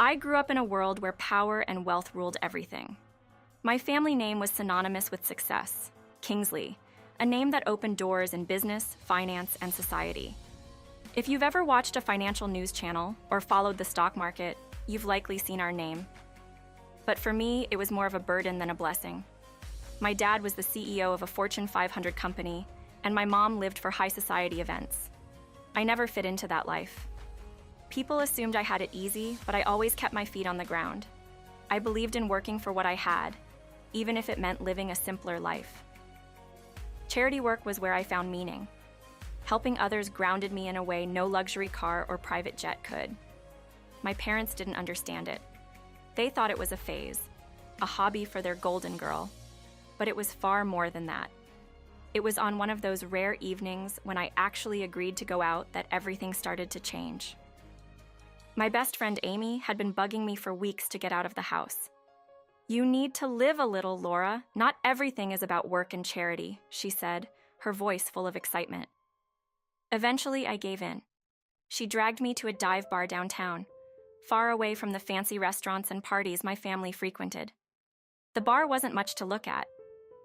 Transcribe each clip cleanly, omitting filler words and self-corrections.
I grew up in a world where power and wealth ruled everything. My family name was synonymous with success, Kingsley, a name that opened doors in business, finance, and society. If you've ever watched a financial news channel or followed the stock market, you've likely seen our name. But for me, it was more of a burden than a blessing. My dad was the CEO of a Fortune 500 company, and my mom lived for high society events. I never fit into that life. People assumed I had it easy, but I always kept my feet on the ground. I believed in working for what I had, even if it meant living a simpler life. Charity work was where I found meaning. Helping others grounded me in a way no luxury car or private jet could. My parents didn't understand it. They thought it was a phase, a hobby for their golden girl. But it was far more than that. It was on one of those rare evenings when I actually agreed to go out that everything started to change. My best friend Amy had been bugging me for weeks to get out of the house. "You need to live a little, Laura. Not everything is about work and charity," she said, her voice full of excitement. Eventually, I gave in. She dragged me to a dive bar downtown, far away from the fancy restaurants and parties my family frequented. The bar wasn't much to look at.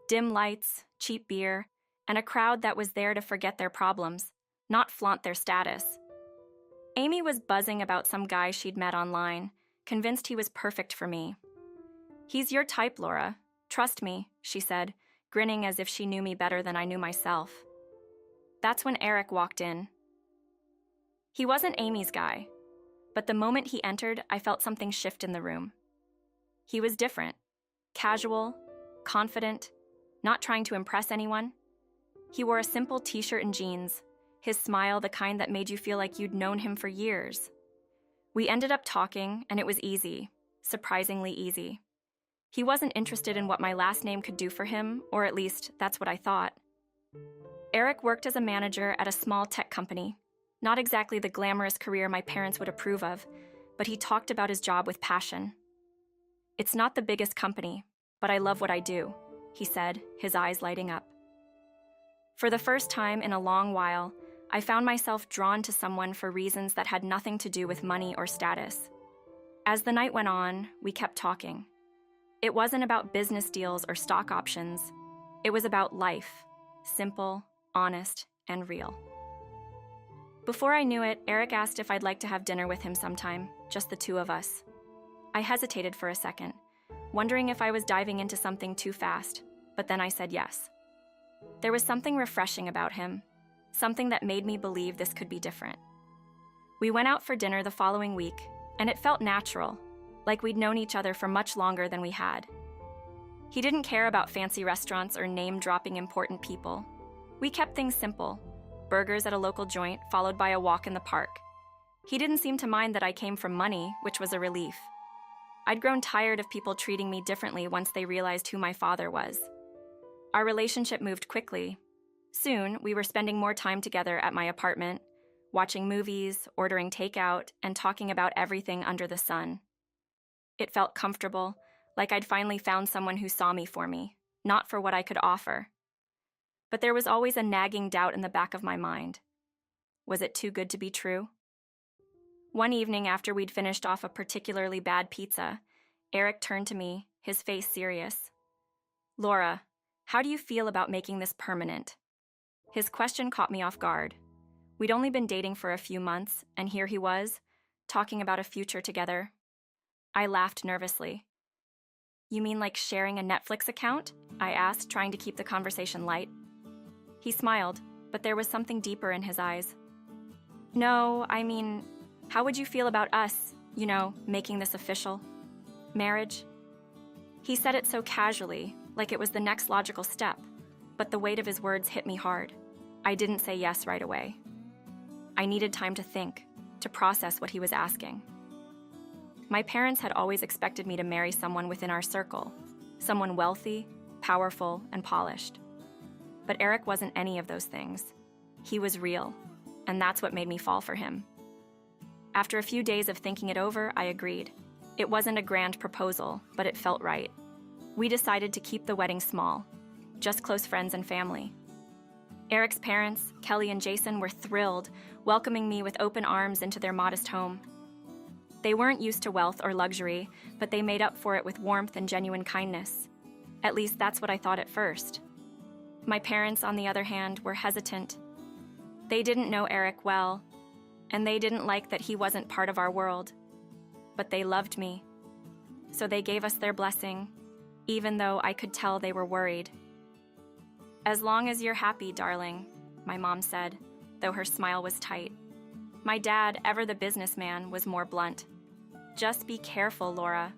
Dim lights, cheap beer, and a crowd that was there to forget their problems, not flaunt their status. Amy was buzzing about some guy she'd met online, convinced he was perfect for me. "He's your type, Laura. Trust me," she said, grinning as if she knew me better than I knew myself. That's when Eric walked in. He wasn't Amy's guy, but the moment he entered, I felt something shift in the room. He was different, casual, confident, not trying to impress anyone. He wore a simple t-shirt and jeans, his smile the kind that made you feel like you'd known him for years. We ended up talking, and it was easy, surprisingly easy. He wasn't interested in what my last name could do for him, or at least that's what I thought. Eric worked as a manager at a small tech company, not exactly the glamorous career my parents would approve of, but he talked about his job with passion. "It's not the biggest company, but I love what I do," he said, his eyes lighting up. For the first time in a long while, I found myself drawn to someone for reasons that had nothing to do with money or status. As the night went on, we kept talking. It wasn't about business deals or stock options. It was about life, simple, honest, and real. Before I knew it, Eric asked if I'd like to have dinner with him sometime, just the two of us. I hesitated for a second, wondering if I was diving into something too fast, but then I said yes. There was something refreshing about him, something that made me believe this could be different. We went out for dinner the following week, and it felt natural, like we'd known each other for much longer than we had. He didn't care about fancy restaurants or name-dropping important people. We kept things simple, burgers at a local joint followed by a walk in the park. He didn't seem to mind that I came from money, which was a relief. I'd grown tired of people treating me differently once they realized who my father was. Our relationship moved quickly. Soon, we were spending more time together at my apartment, watching movies, ordering takeout, and talking about everything under the sun. It felt comfortable, like I'd finally found someone who saw me for me, not for what I could offer. But there was always a nagging doubt in the back of my mind. Was it too good to be true? One evening after we'd finished off a particularly bad pizza, Eric turned to me, his face serious. "Laura, how do you feel about making this permanent?" His question caught me off guard. We'd only been dating for a few months, and here he was, talking about a future together. I laughed nervously. "You mean like sharing a Netflix account?" I asked, trying to keep the conversation light. He smiled, but there was something deeper in his eyes. "No, I mean, how would you feel about us, making this official? Marriage?" He said it so casually, like it was the next logical step, but the weight of his words hit me hard. I didn't say yes right away. I needed time to think, to process what he was asking. My parents had always expected me to marry someone within our circle, someone wealthy, powerful, and polished. But Eric wasn't any of those things. He was real, and that's what made me fall for him. After a few days of thinking it over, I agreed. It wasn't a grand proposal, but it felt right. We decided to keep the wedding small, just close friends and family. Eric's parents, Kelly and Jason, were thrilled, welcoming me with open arms into their modest home. They weren't used to wealth or luxury, but they made up for it with warmth and genuine kindness. At least that's what I thought at first. My parents, on the other hand, were hesitant. They didn't know Eric well, and they didn't like that he wasn't part of our world. But they loved me. So they gave us their blessing, even though I could tell they were worried. "As long as you're happy, darling," my mom said, though her smile was tight. My dad, ever the businessman, was more blunt. "Just be careful, Laura.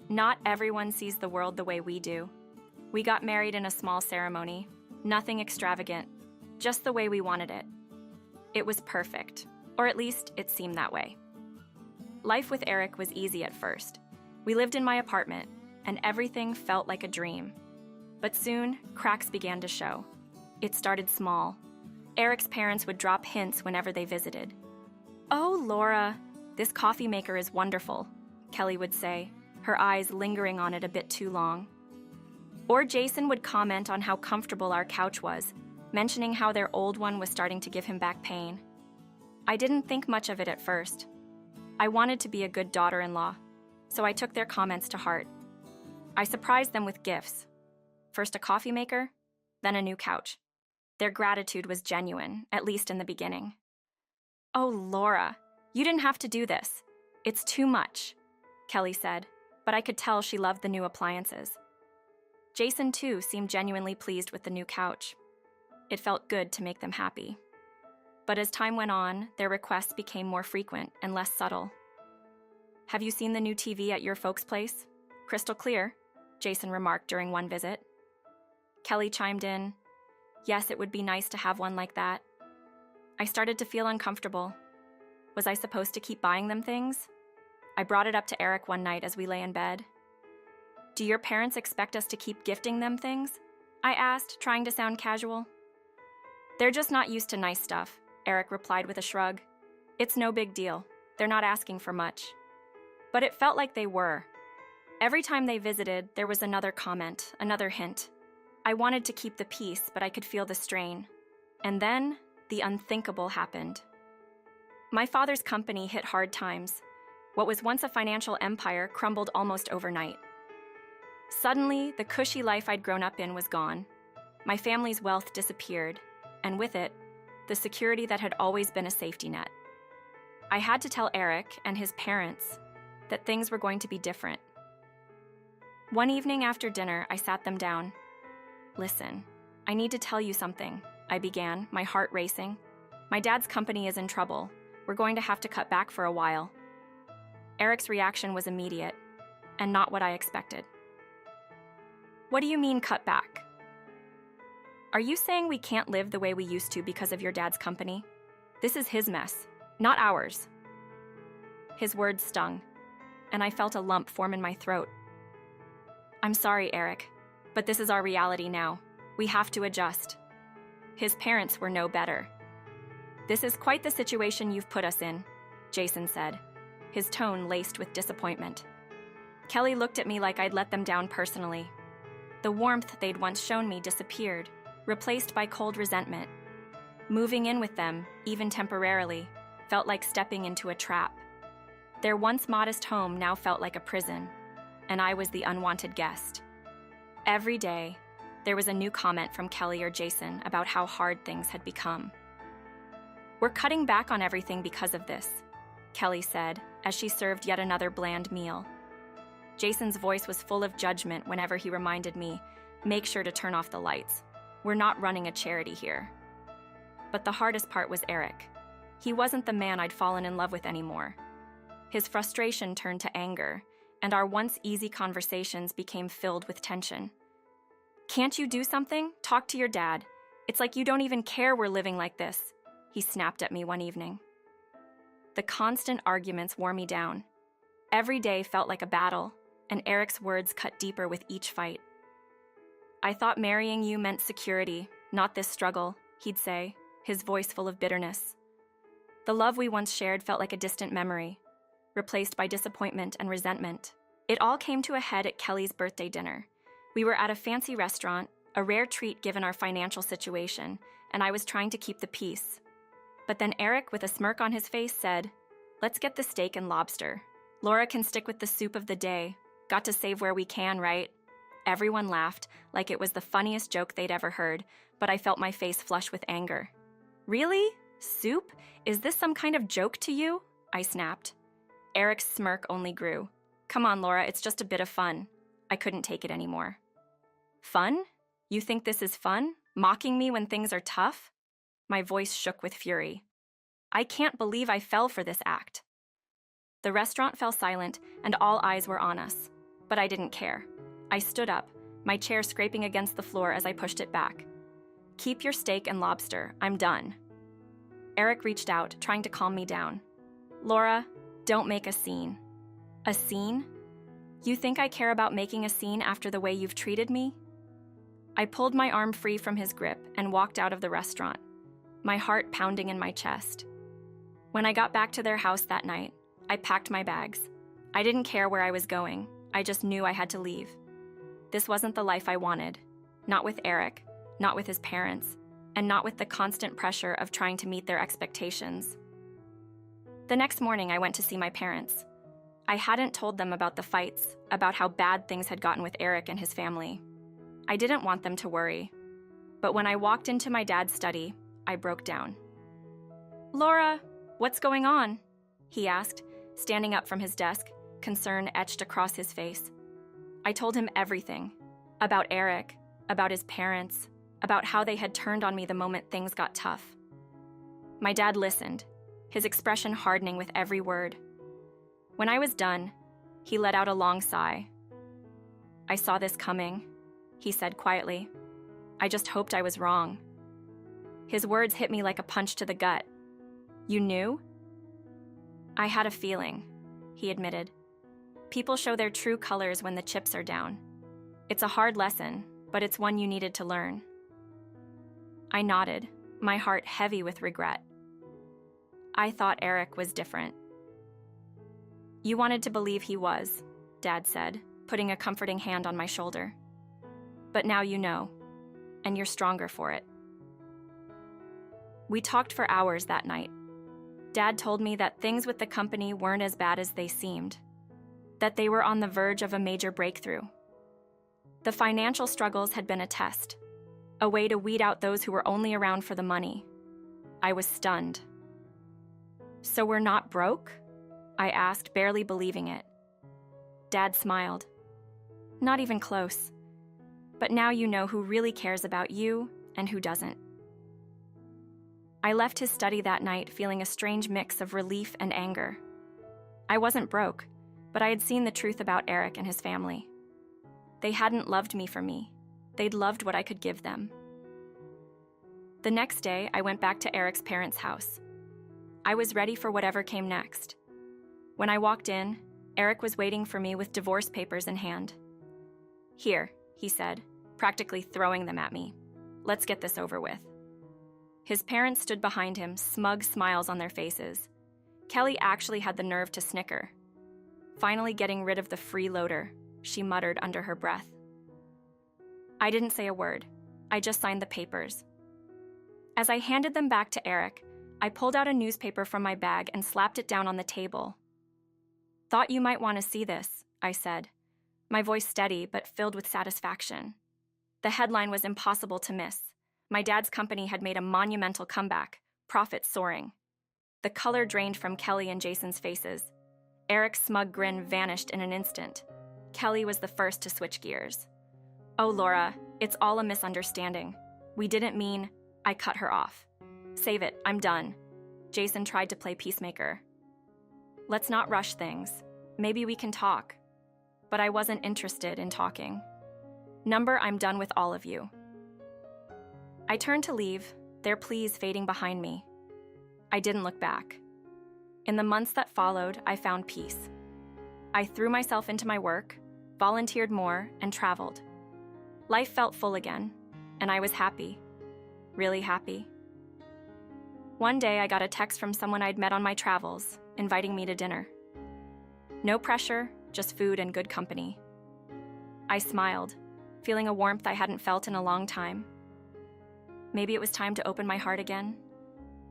Not everyone sees the world the way we do. We got married in a small ceremony, nothing extravagant, just the way we wanted it. It was perfect, or at least it seemed that way." Life with Eric was easy at first. We lived in my apartment, and everything felt like a dream. But soon, cracks began to show. It started small. Eric's parents would drop hints whenever they visited. "Oh, Laura, this coffee maker is wonderful," Kelly would say, her eyes lingering on it a bit too long. Or Jason would comment on how comfortable our couch was, mentioning how their old one was starting to give him back pain. I didn't think much of it at first. I wanted to be a good daughter-in-law, so I took their comments to heart. I surprised them with gifts. First a coffee maker, then a new couch. Their gratitude was genuine, at least in the beginning. "Oh, Laura, you didn't have to do this. It's too much," Kelly said, but I could tell she loved the new appliances. Jason, too, seemed genuinely pleased with the new couch. It felt good to make them happy. But as time went on, their requests became more frequent and less subtle. "Have you seen the new TV at your folks' place? Crystal clear," Jason remarked during one visit. Kelly chimed in, "Yes, it would be nice to have one like that." I started to feel uncomfortable. Was I supposed to keep buying them things? I brought it up to Eric one night as we lay in bed. "Do your parents expect us to keep gifting them things?" I asked, trying to sound casual. "They're just not used to nice stuff," Eric replied with a shrug. "It's no big deal. They're not asking for much." But it felt like they were. Every time they visited, there was another comment, another hint. I wanted to keep the peace, but I could feel the strain. And then, the unthinkable happened. My father's company hit hard times. What was once a financial empire crumbled almost overnight. Suddenly, the cushy life I'd grown up in was gone. My family's wealth disappeared, and with it, the security that had always been a safety net. I had to tell Eric and his parents that things were going to be different. One evening after dinner, I sat them down. "Listen, I need to tell you something," I began, my heart racing. "My dad's company is in trouble. We're going to have to cut back for a while." Eric's reaction was immediate, and not what I expected. "What do you mean cut back? Are you saying we can't live the way we used to because of your dad's company? This is his mess, not ours." His words stung, and I felt a lump form in my throat. "I'm sorry, Eric, but this is our reality now. We have to adjust." His parents were no better. "This is quite the situation you've put us in," Jason said, his tone laced with disappointment. Kelly looked at me like I'd let them down personally. The warmth they'd once shown me disappeared, replaced by cold resentment. Moving in with them, even temporarily, felt like stepping into a trap. Their once modest home now felt like a prison, and I was the unwanted guest. Every day, there was a new comment from Kelly or Jason about how hard things had become. "We're cutting back on everything because of this," Kelly said as she served yet another bland meal. Jason's voice was full of judgment whenever he reminded me, "Make sure to turn off the lights. We're not running a charity here." But the hardest part was Eric. He wasn't the man I'd fallen in love with anymore. His frustration turned to anger, and our once easy conversations became filled with tension. "Can't you do something? Talk to your dad. It's like you don't even care we're living like this," he snapped at me one evening. The constant arguments wore me down. Every day felt like a battle, and Eric's words cut deeper with each fight. "I thought marrying you meant security, not this struggle," he'd say, his voice full of bitterness. The love we once shared felt like a distant memory, replaced by disappointment and resentment. It all came to a head at Kelly's birthday dinner. We were at a fancy restaurant, a rare treat given our financial situation, and I was trying to keep the peace. But then Eric, with a smirk on his face, said, Let's get the steak and lobster. Laura can stick with the soup of the day. Got to save where we can, right? Everyone laughed, like it was the funniest joke they'd ever heard, but I felt my face flush with anger. Really? Soup? Is this some kind of joke to you? I snapped. Eric's smirk only grew. Come on, Laura, it's just a bit of fun. I couldn't take it anymore. Fun? You think this is fun? Mocking me when things are tough? My voice shook with fury. I can't believe I fell for this act. The restaurant fell silent, and all eyes were on us. But I didn't care. I stood up, my chair scraping against the floor as I pushed it back. Keep your steak and lobster. I'm done. Eric reached out, trying to calm me down. Laura, don't make a scene. A scene? You think I care about making a scene after the way you've treated me? I pulled my arm free from his grip and walked out of the restaurant, my heart pounding in my chest. When I got back to their house that night, I packed my bags. I didn't care where I was going. I just knew I had to leave. This wasn't the life I wanted. Not with Eric, not with his parents, and not with the constant pressure of trying to meet their expectations. The next morning, I went to see my parents. I hadn't told them about the fights, about how bad things had gotten with Eric and his family. I didn't want them to worry. But when I walked into my dad's study, I broke down. Laura, what's going on? He asked, standing up from his desk, concern etched across his face. I told him everything. About Eric, about his parents, about how they had turned on me the moment things got tough. My dad listened, his expression hardening with every word. When I was done, he let out a long sigh. I saw this coming, he said quietly. I just hoped I was wrong. His words hit me like a punch to the gut. You knew? I had a feeling, he admitted. People show their true colors when the chips are down. It's a hard lesson, but it's one you needed to learn. I nodded, my heart heavy with regret. I thought Eric was different. You wanted to believe he was, Dad said, putting a comforting hand on my shoulder. But now you know, and you're stronger for it. We talked for hours that night. Dad told me that things with the company weren't as bad as they seemed, that they were on the verge of a major breakthrough. The financial struggles had been a test, a way to weed out those who were only around for the money. I was stunned. So we're not broke? I asked, barely believing it. Dad smiled. Not even close. But now you know who really cares about you and who doesn't. I left his study that night feeling a strange mix of relief and anger. I wasn't broke, but I had seen the truth about Eric and his family. They hadn't loved me for me. They'd loved what I could give them. The next day, I went back to Eric's parents' house. I was ready for whatever came next. When I walked in, Eric was waiting for me with divorce papers in hand. Here, he said, practically throwing them at me. Let's get this over with. His parents stood behind him, smug smiles on their faces. Kelly actually had the nerve to snicker. Finally getting rid of the freeloader, she muttered under her breath. I didn't say a word. I just signed the papers. As I handed them back to Eric, I pulled out a newspaper from my bag and slapped it down on the table. Thought you might want to see this, I said, my voice steady but filled with satisfaction. The headline was impossible to miss. My dad's company had made a monumental comeback, profits soaring. The color drained from Kelly and Jason's faces. Eric's smug grin vanished in an instant. Kelly was the first to switch gears. Oh, Laura, it's all a misunderstanding. We didn't mean... I cut her off. Save it, I'm done. Jason tried to play peacemaker. Let's not rush things. Maybe we can talk. But I wasn't interested in talking. Number, I'm done with all of you. I turned to leave, their pleas fading behind me. I didn't look back. In the months that followed, I found peace. I threw myself into my work, volunteered more, and traveled. Life felt full again, and I was happy. Really happy. One day, I got a text from someone I'd met on my travels, inviting me to dinner. No pressure, just food and good company. I smiled, feeling a warmth I hadn't felt in a long time. Maybe it was time to open my heart again,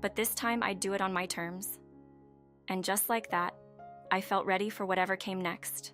but this time I'd do it on my terms. And just like that, I felt ready for whatever came next.